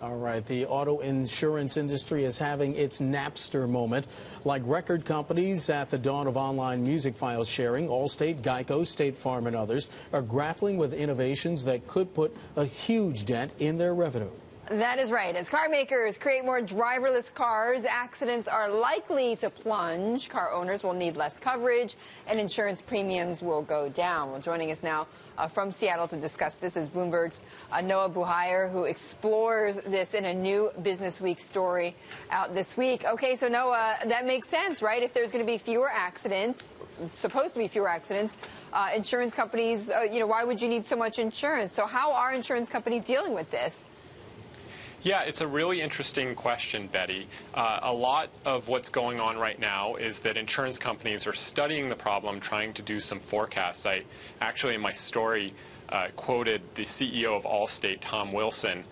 All right, the auto insurance industry is having its Napster moment. Like record companies at the dawn of online music file sharing, Allstate, Geico, State Farm, and others are grappling with innovations that could put a huge dent in their revenue. That is right. As car makers create more driverless cars, accidents are likely to plunge. Car owners will need less coverage, and insurance premiums will go down. Well, joining us now from Seattle to discuss this is Bloomberg's Noah Buhayar, who explores this in a new Business Week story out this week. Okay, so Noah, that makes sense, right? If there's going to be fewer accidents, supposed to be fewer accidents, insurance companies, why would you need so much insurance? So how are insurance companies dealing with this? Yeah, it's a really interesting question, Betty. A lot of what's going on right now is that insurance companies are studying the problem, trying to do some forecasts. I actually, in my story, quoted the CEO of Allstate, Tom Wilson,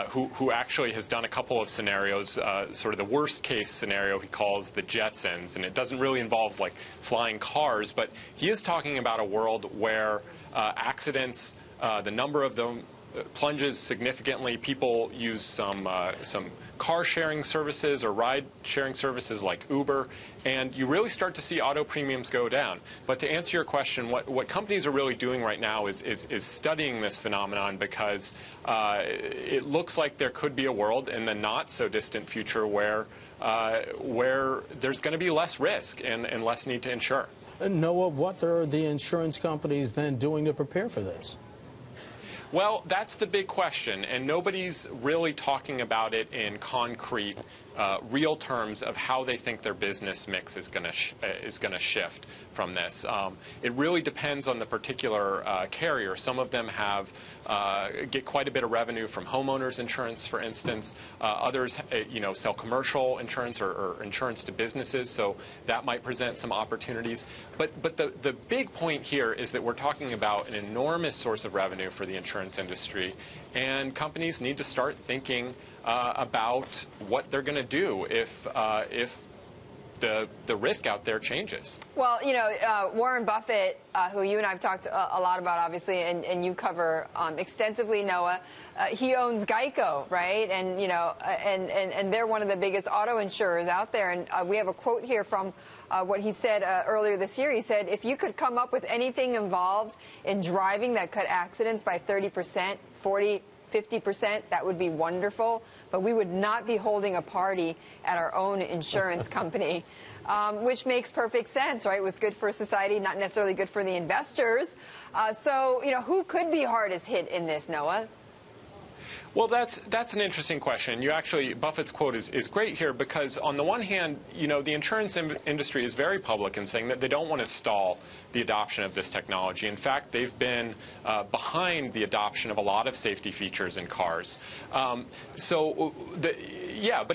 who actually has done a couple of scenarios, sort of the worst case scenario he calls the Jetsons, and it doesn't really involve like flying cars, but he is talking about a world where accidents, the number of them plunges significantly. People use some car sharing services or ride sharing services like Uber, and you really start to see auto premiums go down. But to answer your question, what companies are really doing right now is studying this phenomenon, because it looks like there could be a world in the not so distant future where there's going to be less risk and less need to insure. Noah, what are the insurance companies then doing to prepare for this? Well, that's the big question, and nobody's really talking about it in concrete, real terms of how they think their business mix is going to shift from this. It really depends on the particular carrier. Some of them get quite a bit of revenue from homeowners insurance, for instance. Others, sell commercial insurance or insurance to businesses, so that might present some opportunities. But the big point here is that we're talking about an enormous source of revenue for the insurance industry, and companies need to start thinking about what they're going to do if the risk out there changes. Well, Warren Buffett, who you and I have talked a lot about, obviously, and you cover extensively, Noah, he owns Geico, right? And, and they're one of the biggest auto insurers out there. And we have a quote here from what he said earlier this year. He said, if you could come up with anything involved in driving that cut accidents by 30%, 40%, 50%, that would be wonderful, but we would not be holding a party at our own insurance company, which makes perfect sense, right? What's good for society, not necessarily good for the investors. So, who could be hardest hit in this, Noah? Well, that's an interesting question. Buffett's quote is great here, because on the one hand, the insurance industry is very public in saying that they don't want to stall the adoption of this technology. In fact, they've been behind the adoption of a lot of safety features in cars. But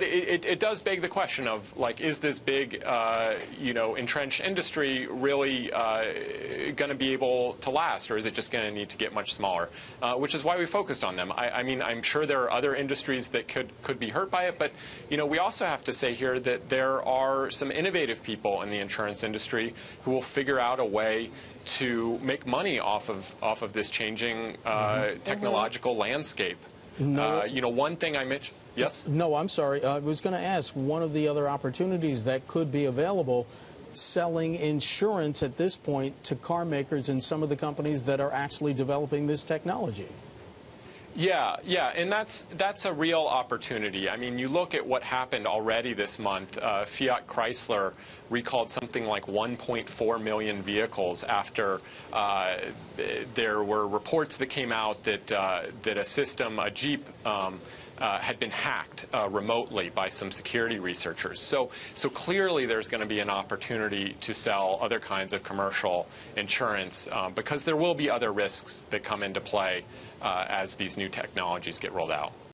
it does beg the question of, like, is this big, entrenched industry really going to be able to last, or is it just going to need to get much smaller? Which is why we focused on them. I'm sure there are other industries that could be hurt by it, but we also have to say here that there are some innovative people in the insurance industry who will figure out a way to make money off of this changing technological landscape. No. One thing I mentioned. Yes? No, I'm sorry. I was going to ask, one of the other opportunities that could be available, selling insurance at this point to car makers and some of the companies that are actually developing this technology. Yeah, and that's a real opportunity. I mean, you look at what happened already this month. Fiat Chrysler recalled something like 1.4 million vehicles after there were reports that came out that a system, a Jeep, had been hacked remotely by some security researchers. So clearly there's going to be an opportunity to sell other kinds of commercial insurance, because there will be other risks that come into play as these new technologies get rolled out.